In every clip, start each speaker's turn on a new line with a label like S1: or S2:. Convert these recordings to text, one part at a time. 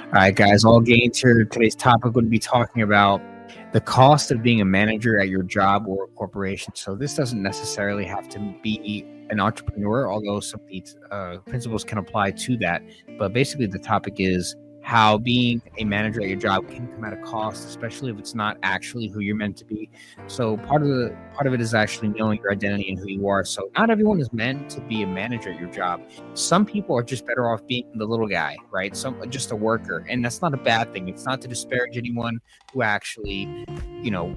S1: All right, guys, all gains here. Today's topic would be talking about the cost of being a manager at your job or a corporation. So this doesn't necessarily have to be an entrepreneur, although some of these principles can apply to that. But basically, the topic is how being a manager at your job can come at a cost, especially if it's not actually who you're meant to be. So part of it is actually knowing your identity and who you are. So not everyone is meant to be a manager at your job. Some people are just better off being the little guy, right? Just a worker, and that's not a bad thing. It's not to disparage anyone who actually,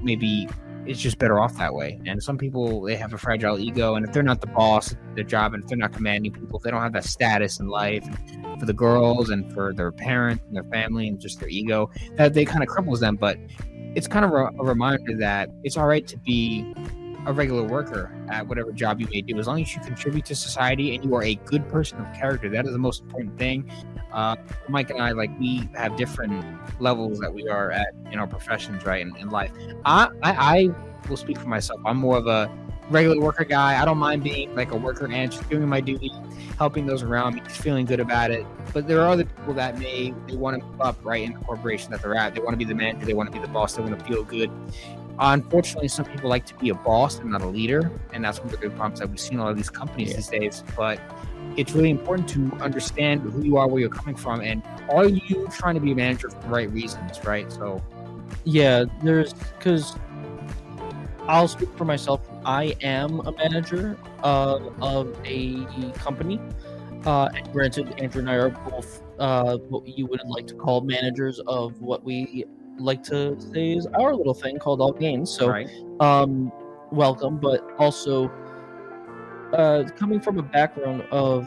S1: maybe is just better off that way. And some people, they have a fragile ego, and if they're not the boss at their job, and if they're not commanding people, if they don't have that status in life, and for the girls and for their parents and their family and just their ego, that they kind of cripples them. But it's kind of a reminder that it's all right to be a regular worker at whatever job you may do, as long as you contribute to society and you are a good person of character. That is the most important thing. Mike and I, we have different levels that we are at in our professions, right, in life. I will speak for myself. I'm more of a regular worker guy. I don't mind being like a worker and just doing my duty, helping those around me, just feeling good about it. But there are other people that they want to move up, right, in the corporation that they're at. They want to be the manager. They want to be the boss. They want to feel good. Unfortunately, some people like to be a boss and not a leader, and that's one of the big problems that we've seen in a lot of these companies these days. But it's really important to understand who you are, where you're coming from, and are you trying to be a manager for the right reasons, right? So,
S2: because I'll speak for myself. I am a manager of a company. And granted, Andrew and I are both what you would like to call managers of what we like to say is our little thing called All Gains. So,
S1: right.
S2: Welcome, but also coming from a background of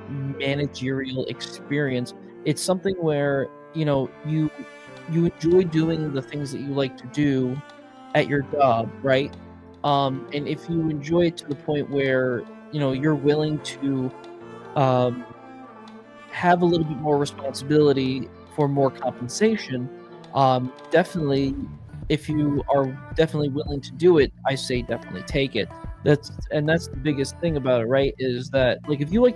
S2: managerial experience, it's something where you enjoy doing the things that you like to do at your job, right? And if you enjoy it to the point where you're willing to have a little bit more responsibility for more compensation, definitely, if you are definitely willing to do it, I say definitely take it. That's the biggest thing about it, right? Is that if you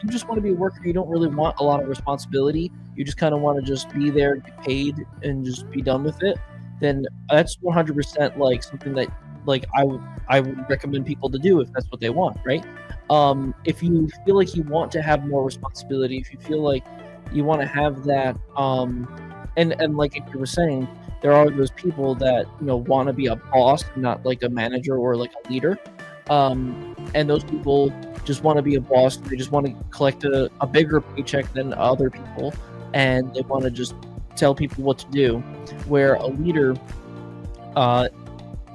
S2: just want to be a worker, you don't really want a lot of responsibility. You just kind of want to just be there, get paid, and just be done with it. Then that's 100% something that I would recommend people to do if that's what they want, right? If you feel like you want to have more responsibility, if you feel like you want to have that, and like you were saying, there are those people that want to be a boss, not like a manager or like a leader, and those people just want to be a boss. They just want to collect a bigger paycheck than other people, and they want to just tell people what to do. Where a leader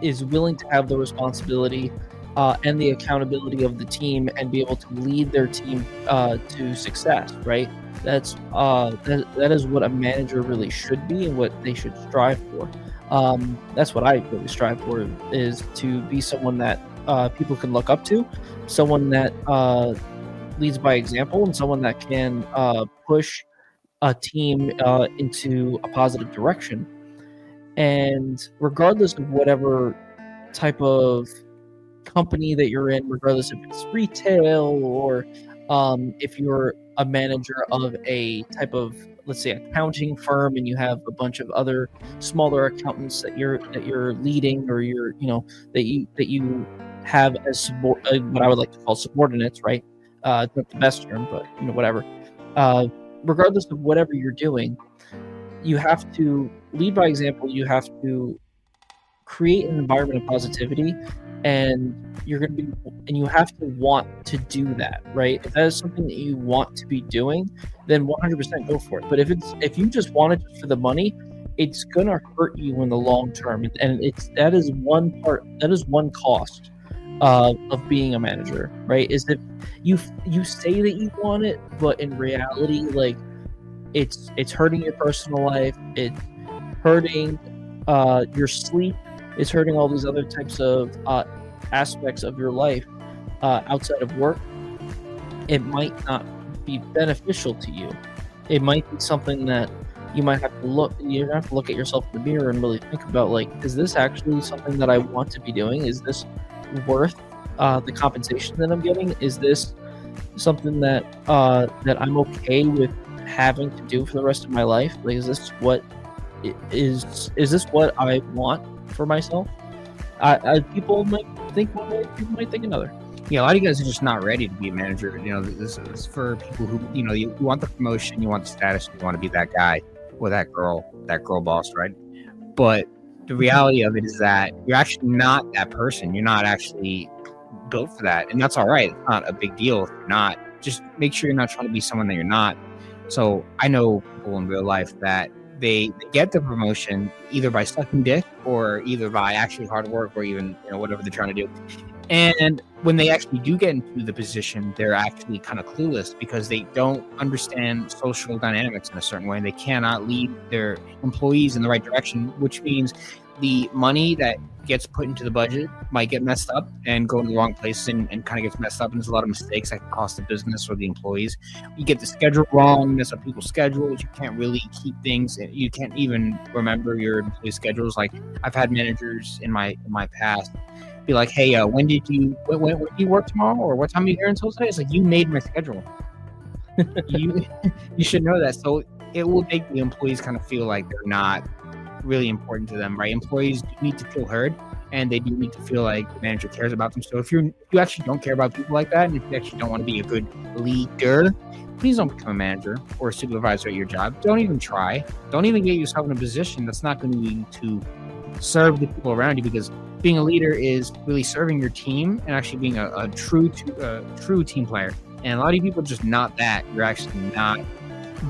S2: is willing to have the responsibility and the accountability of the team and be able to lead their team to success, right? That's that is what a manager really should be and what they should strive for. That's what I really strive for, is to be someone that people can look up to, someone that leads by example, and someone that can push a team into a positive direction. And regardless of whatever type of company that you're in, regardless if it's retail or if you're a manager of a type of, let's say, accounting firm, and you have a bunch of other smaller accountants that you're leading, or that you have as what I would like to call subordinates, right? It's not the best term, but whatever. Regardless of whatever you're doing, you have to lead by example. You have to create an environment of positivity, and you have to want to do that, right? If that is something that you want to be doing, then 100% go for it. But if you just want it for the money, it's gonna hurt you in the long term, and that is one cost of being a manager, right? Is that you say that you want it, but in reality, it's hurting your personal life, it's hurting your sleep, it's hurting all these other types of aspects of your life outside of work. It might not be beneficial to you. It might be something that you might have to look at yourself in the mirror and really think about, is this actually something that I want to be doing? Is this worth the compensation that I'm getting? Is this something that I'm okay with having to do for the rest of my life? Like, is this what I want for myself? People might think one way, people might think another.
S1: Yeah, a lot of you guys are just not ready to be a manager. This is for people who, you want the promotion, you want the status, you want to be that guy or that girl boss, right? But the reality of it is that you're actually not that person. You're not actually built for that. And that's all right. It's not a big deal if you're not. Just make sure you're not trying to be someone that you're not. So I know people in real life that they get the promotion either by sucking dick or either by actually hard work or even, whatever they're trying to do. And when they actually do get into the position, they're actually kind of clueless because they don't understand social dynamics in a certain way. And they cannot lead their employees in the right direction, which means the money that gets put into the budget might get messed up and go in the wrong places and kind of gets messed up. And there's a lot of mistakes that can cost the business or the employees. You get the schedule wrong, mess up people's schedules. You can't really keep things. You can't even remember your employee schedules. Like I've had managers in my past be like, hey, when do you work tomorrow, or what time are you here until today? It's like, you made my schedule. you should know that. So it will make the employees kind of feel like they're not really important to them, right? Employees do need to feel heard, and they do need to feel like the manager cares about them. So if you actually don't care about people like that, and if you actually don't want to be a good leader, please don't become a manager or a supervisor at your job. Don't even try. Don't even get yourself in a position that's not going to serve the people around you, because being a leader is really serving your team and actually being a true team player. And a lot of people are just not that. You're actually not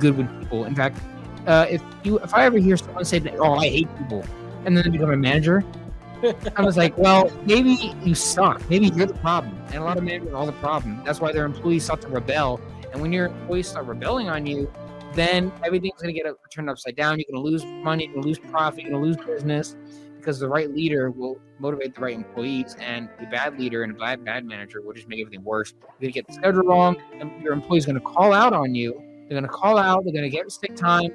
S1: good with people. In fact, if I ever hear someone say that, oh, I hate people, and then they become a manager, I was like, well, maybe you suck. Maybe you're the problem. And a lot of managers are the problem. That's why their employees start to rebel. And when your employees start rebelling on you, then everything's going to get turned upside down. You're going to lose money, you're going to lose profit, you're going to lose business, because the right leader will motivate the right employees, and a bad leader and a bad manager will just make everything worse. You're going to get the schedule wrong, and your employee's going to call out on you. They're going to call out, they're going to get sick time,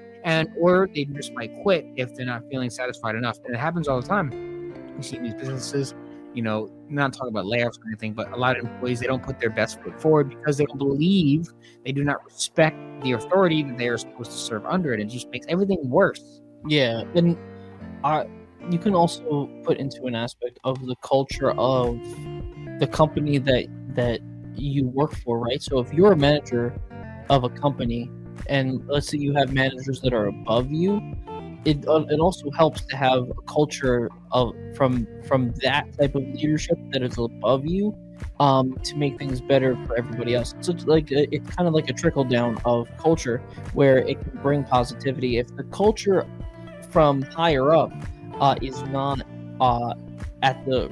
S1: or they just might quit if they're not feeling satisfied enough. And it happens all the time. You see these businesses, not talking about layoffs or anything, but a lot of employees, they don't put their best foot forward because they don't believe, they do not respect the authority that they are supposed to serve under it. It just makes everything worse.
S2: Yeah, and you can also put into an aspect of the culture of the company that you work for, right? So if you're a manager of a company, and let's say you have managers that are above you, it also helps to have a culture from that type of leadership that is above you, to make things better for everybody else. So it's kind of like a trickle down of culture where it can bring positivity. If the culture from higher up is not at the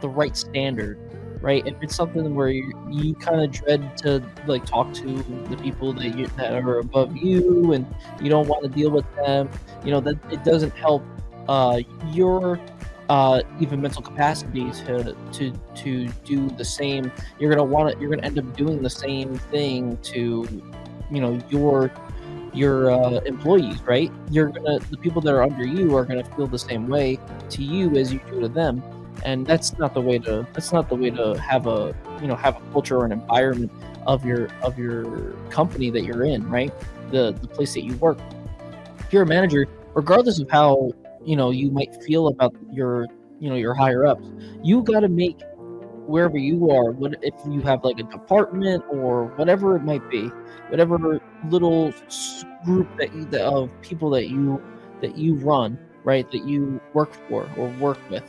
S2: right standard, right? If it's something where you kind of dread to talk to the people that are above you, and you don't want to deal with them, that it doesn't help your even mental capacity to do the same. You're gonna end up doing the same thing to your employees, right? The people that are under you are gonna feel the same way to you as you do to them, and that's not the way to have a culture or an environment of your company that you're in, right? The place that you work. If you're a manager, regardless of how you might feel about your higher ups, you got to make wherever you are, what if you have like a department or whatever it might be, whatever little group of people that you run, right, that you work for or work with,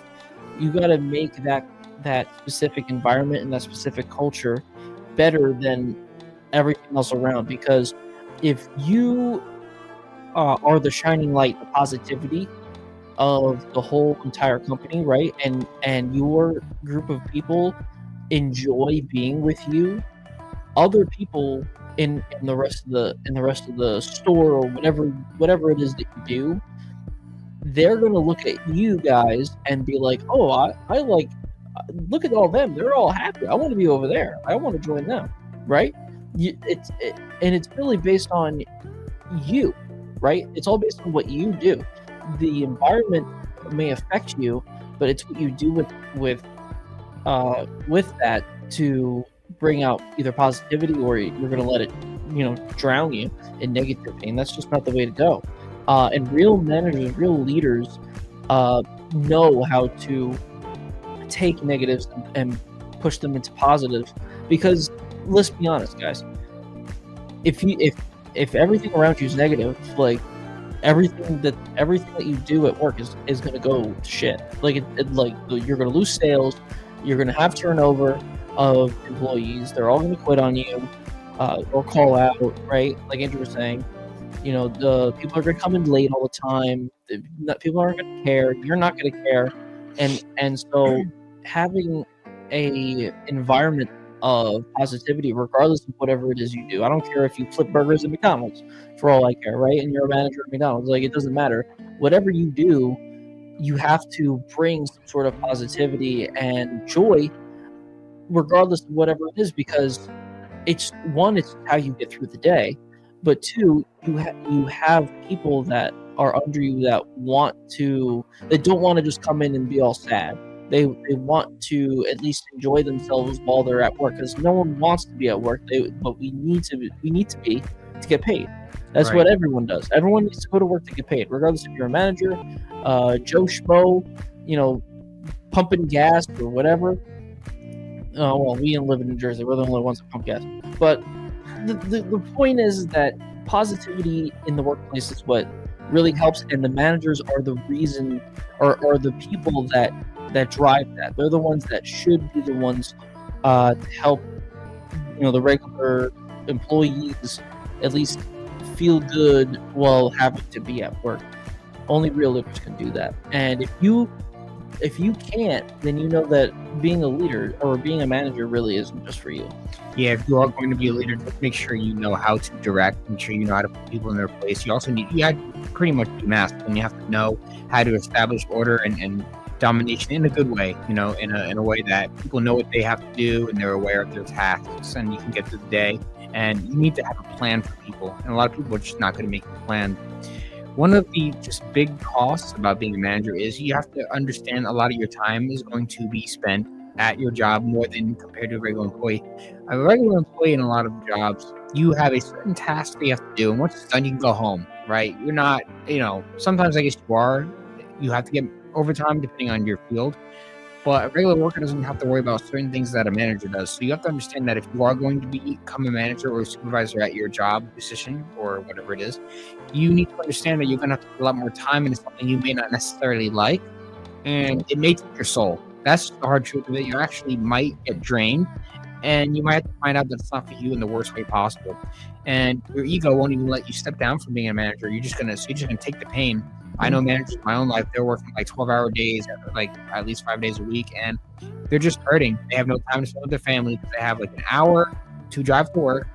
S2: you got to make that specific environment and that specific culture better than everything else around. Because if you are the shining light, the positivity of the whole entire company, right, and your group of people enjoy being with you, other people in the rest of the store or whatever it is that you do, they're gonna look at you guys and be like, oh, I like, look at all them, they're all happy, I want to be over there, I want to join them, right? And it's really based on you, right? It's all based on what you do. The environment may affect you, but it's what you do with that to bring out either positivity, or you're going to let it drown you in negativity, and that's just not the way to go. And real managers, real leaders, know how to take negatives and push them into positives. Because let's be honest, guys, if everything around you is negative, like everything that you do at work is going to go to shit. Like like you're going to lose sales, you're going to have turnover of employees. They're all going to quit on you, or call out, right? Like Andrew was saying, the people are going to come in late all the time. People aren't going to care. You're not going to care, and so having a environment of positivity, regardless of whatever it is you do. I don't care if you flip burgers at McDonald's, for all I care, right? And you're a manager at McDonald's. Like, it doesn't matter. Whatever you do, you have to bring some sort of positivity and joy, regardless of whatever it is, because it's how you get through the day, but two, you have people that are under you that don't want to just come in and be all sad. They want to at least enjoy themselves while they're at work, because no one wants to be at work. But we need to be to get paid. That's right. What everyone does. Everyone needs to go to work to get paid, regardless if you're a manager, Joe Schmo, pumping gas or whatever. Oh, well, we live in New Jersey. We're the only ones that pump gas. But the point is that positivity in the workplace is what really helps, and the managers are the reason, or the people that drive that. They're the ones that should be the ones to help the regular employees at least feel good while having to be at work. Only real leaders can do that. And if you can't, then you know that being a leader or being a manager really isn't just for you.
S1: Yeah, if you are going to be a leader, just make sure you know how to direct, make sure you know how to put people in their place. You also have to pretty much be masculine. You have to know how to establish order and domination in a good way, in a way that people know what they have to do and they're aware of their tasks, and you can get through the day. And you need to have a plan for people, and a lot of people are just not going to make a plan. One of the just big costs about being a manager is you have to understand a lot of your time is going to be spent at your job more than compared to a regular employee. A regular employee in a lot of jobs, you have a certain task that you have to do, and once it's done, you can go home, right? You're not, sometimes I guess you are. You have to get overtime depending on your field. But a regular worker doesn't have to worry about certain things that a manager does. So you have to understand that if you are going to become a manager or a supervisor at your job position or whatever it is, you need to understand that you're going to have to put a lot more time into something you may not necessarily like, and it may take your soul. That's the hard truth of it. You actually might get drained, and you might have to find out that it's not for you in the worst way possible. And your ego won't even let you step down from being a manager. You're just gonna take the pain. I know managers in my own life, they're working like 12-hour days, like at least 5 days a week, and they're just hurting. They have no time to spend with their family because they have like an hour to drive to work,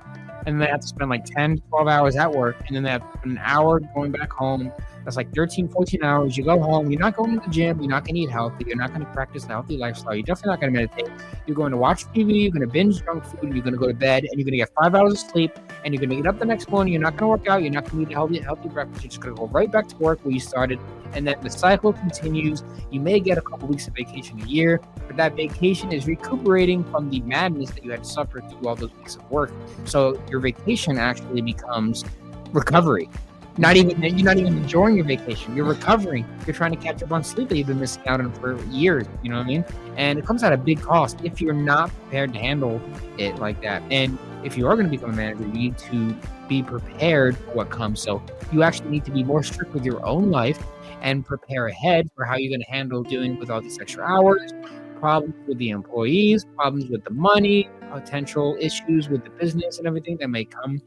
S1: and then they have to spend like 10 to 12 hours at work, and then they have an hour going back home. That's like 13, 14 hours. You go home, you're not going to the gym, you're not going to eat healthy, you're not going to practice a healthy lifestyle, you're definitely not going to meditate. You're going to watch TV, you're going to binge junk food, you're going to go to bed, and you're going to get 5 hours of sleep, and you're going to get up the next morning, you're not going to work out, you're not going to eat a healthy breakfast, you're just going to go right back to work where you started, and then the cycle continues. You may get a couple weeks of vacation a year, but that vacation is recuperating from the madness that you had to suffer through all those weeks of work. So your vacation actually becomes recovery. You're not even enjoying your vacation. You're recovering. You're trying to catch up on sleep that you've been missing out on for years. You know what I mean? And it comes at a big cost if you're not prepared to handle it like that. And if you are going to become a manager, you need to be prepared for what comes. So you actually need to be more strict with your own life and prepare ahead for how you're going to handle dealing with all these extra hours, problems with the employees, problems with the money, potential issues with the business and everything that may come.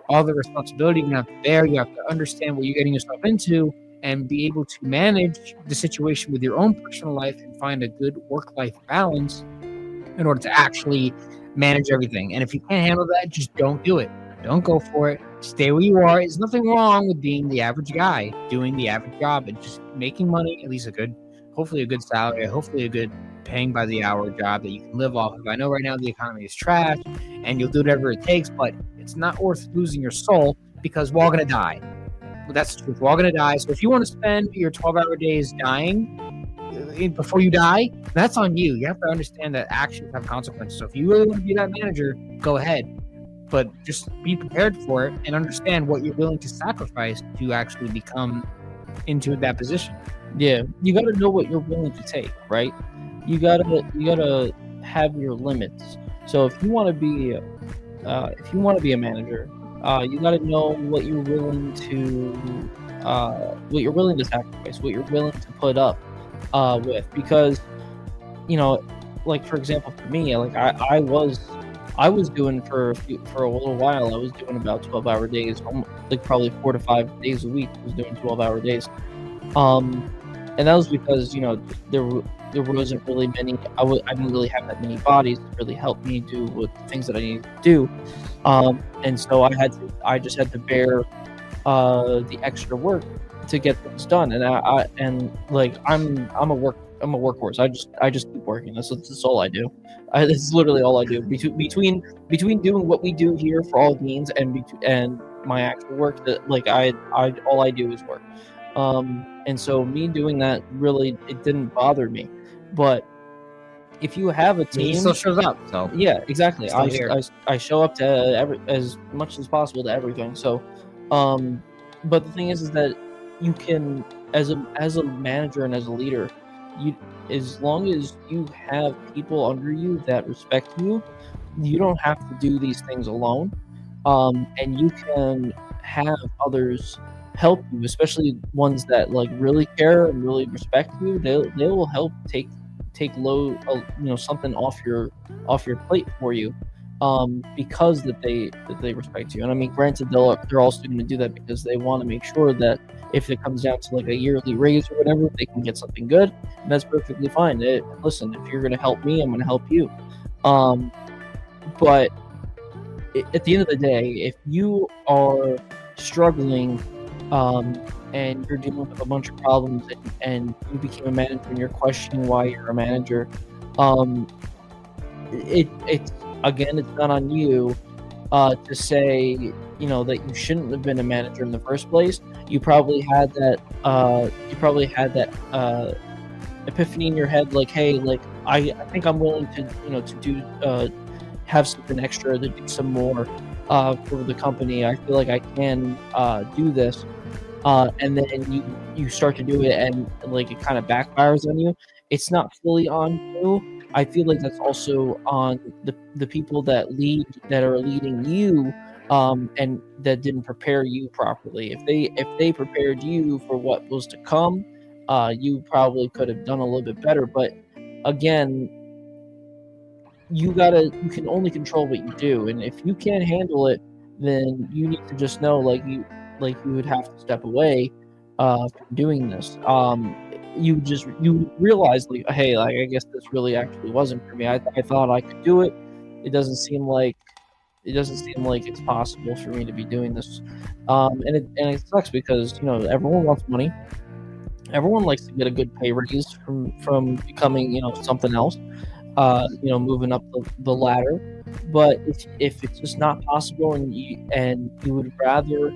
S1: All the responsibility you're going to have to bear. You have to understand what you're getting yourself into and be able to manage the situation with your own personal life and find a good work-life balance in order to actually manage everything. And if you can't handle that, just don't do it. Don't go for it. Stay where you are. There's nothing wrong with being the average guy, doing the average job and just making money, at least hopefully a good salary, hopefully a good paying by the hour job that you can live off of. I know right now the economy is trash and you'll do whatever it takes, but it's not worth losing your soul because we're all going to die. Well, that's the truth. We're all going to die. So if you want to spend your 12-hour days dying before you die, that's on you. You have to understand that actions have consequences. So if you really want to be that manager, go ahead. but just be prepared for it and understand what you're willing to sacrifice to actually become into that position.
S2: Yeah, you got to know what you're willing to take, right? You gotta have your limits. So if you want to be a manager, you got to know what you're willing to sacrifice, what you're willing to put up with, because you know, like for example, for me, like I was doing for a little while. I was doing about 12-hour days, like probably 4 to 5 days a week. I was doing 12-hour days. Um, and that was because there wasn't really many. I didn't really have that many bodies to really help me do what things that I needed to do. And so I just had to bear the extra work to get things done. And I'm a workhorse. I just keep working. That's all I do. It's literally all I do. Between doing what we do here for all games and my actual work, that like I all I do is work. And so me doing that, really, it didn't bother me. But if you have a
S1: He
S2: team,
S1: still shows up. So
S2: yeah, exactly.
S1: Still here.
S2: I show up to as much as possible to everything. So, but the thing is that you can, as a manager and as a leader, as long as you have people under you that respect you, you don't have to do these things alone. And you can have others help you, especially ones that like really care and really respect you. They will help take load, something off your plate for you, because that they respect you. And I mean, granted, they're also going to do that because they want to make sure that if it comes down to like a yearly raise or whatever, they can get something good, and that's perfectly fine. Listen, if you're going to help me, I'm going to help you. But at the end of the day, if you are struggling, and you're dealing with a bunch of problems, and you became a manager and you're questioning why you're a manager, it's not on you to say that you shouldn't have been a manager in the first place. You probably had that epiphany in your head, like, hey, like I think I'm willing to to do have something extra, to do some more for the company. I feel like I can do this. And then you start to do it, and like it kind of backfires on you. It's not fully on you. I feel like that's also on the people that are leading you, and that didn't prepare you properly. If they prepared you for what was to come, you probably could have done a little bit better. But again, you can only control what you do, and if you can't handle it, then you need to just know, you would have to step away from doing this. You realize, like, hey, like, I guess this really actually wasn't for me. I thought I could do it. It doesn't seem like it's possible for me to be doing this. And it sucks because everyone wants money. Everyone likes to get a good pay raise from becoming something else. Moving up the ladder. But if it's just not possible, and you would rather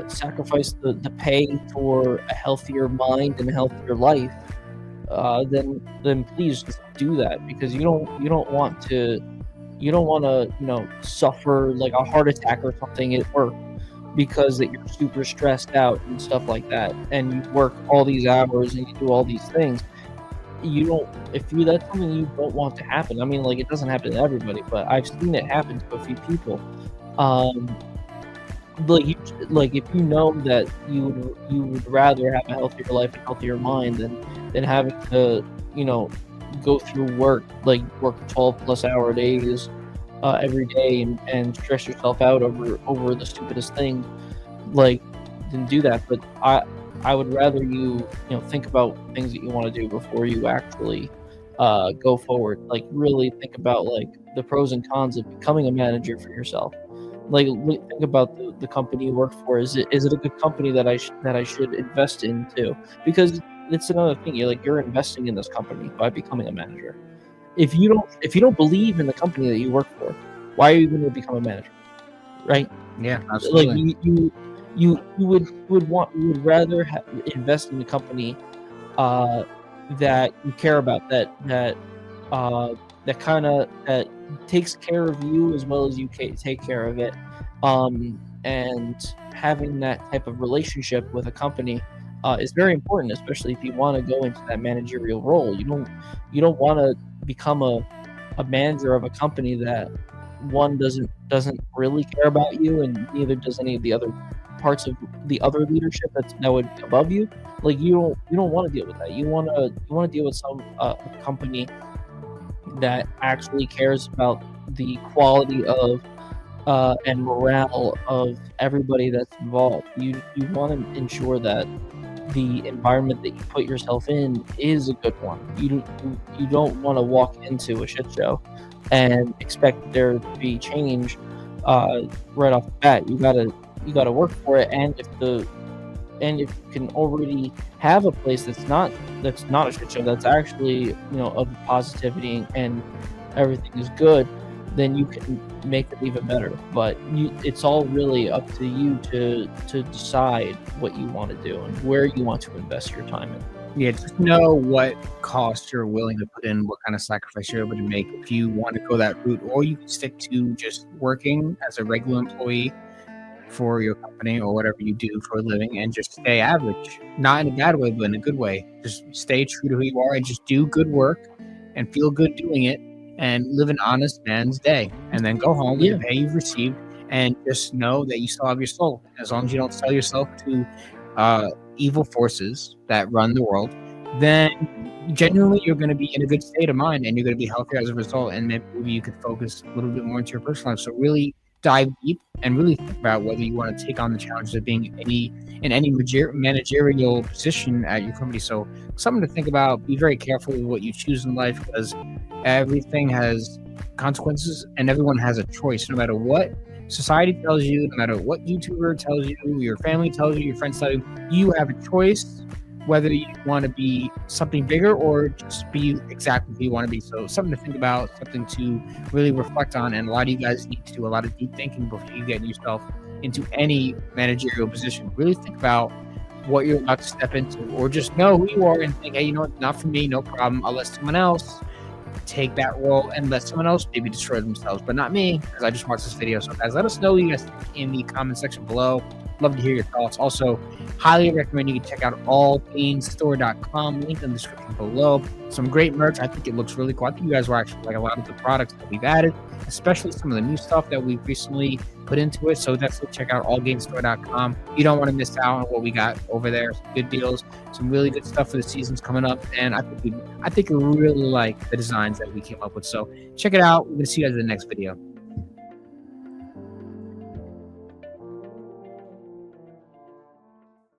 S2: sacrifice the pay for a healthier mind and a healthier life, then please just do that, because you don't want to suffer like a heart attack or something at work because that you're super stressed out and stuff like that, and you work all these hours and you do all these things. That's something you don't want to happen. I mean, like, it doesn't happen to everybody, but I've seen it happen to a few people. If you know that you would rather have a healthier life and healthier mind than having to go through work 12+ hour days every day, and stress yourself out over the stupidest thing, then do that. But I would rather you think about things that you want to do before you actually go forward. Like, really think about the pros and cons of becoming a manager for yourself. Think about the company you work for. Is it a good company that I should invest in too? Because it's another thing. You're investing in this company by becoming a manager. If you don't believe in the company that you work for, why are you going to become a manager? Right?
S1: Yeah, absolutely.
S2: You would rather invest in a company that you care about, that that takes care of you as well as you take care of it. And having that type of relationship with a company is very important, especially if you want to go into that managerial role. You don't want to become a manager of a company that one doesn't really care about you, and neither does any of the other parts of the other leadership that would be above you. Like you don't want to deal with that. You want to deal with some a company that actually cares about the quality of and morale of everybody that's involved. You want to ensure that the environment that you put yourself in is a good one. You don't want to walk into a shit show and expect there to be change right off the bat. You gotta work for it, and if you can already have a place that's not a shit show, that's actually of positivity and everything is good, then you can make it even better. But it's all really up to you to decide what you want to do and where you want to invest your time in.
S1: Yeah, just know what cost you're willing to put in, what kind of sacrifice you're able to make if you want to go that route, or you can stick to just working as a regular employee for your company or whatever you do for a living and just stay average. Not in a bad way, but in a good way. Just stay true to who you are and just do good work and feel good doing it and live an honest man's day. And then go home with
S2: Yeah.
S1: the pay you've received and just know that you still have your soul. As long as you don't sell yourself to evil forces that run the world, then genuinely you're going to be in a good state of mind and you're going to be healthier as a result. And maybe you could focus a little bit more into your personal life. So really dive deep and really think about whether you want to take on the challenges of being in any managerial position at your company. So something to think about. Be very careful with what you choose in life, because everything has consequences and everyone has a choice. No matter what society tells you, no matter what YouTuber tells you, your family tells you, your friends tell you, you have a choice whether you want to be something bigger or just be exactly who you want to be. So something to think about, something to really reflect on. And a lot of you guys need to do a lot of deep thinking before you get yourself into any managerial position. Really think about what you're about to step into, or just know who you are and think, hey, you know what, not for me, no problem. I'll let someone else take that role and let someone else maybe destroy themselves, but not me, because I just watched this video. So guys, let us know what you guys think in the comment section below. Love to hear your thoughts. Also, highly recommend you can check out allgainstore.com, link in the description below. Some great merch. I think it looks really cool. I think you guys will actually like a lot of the products that we've added, especially some of the new stuff that we've recently put into it. So definitely check out allgainstore.com. You don't want to miss out on what we got over there. Some good deals, some really good stuff for the seasons coming up, and I think you really like the designs that we came up with. So check it out. We're gonna see you guys in the next video.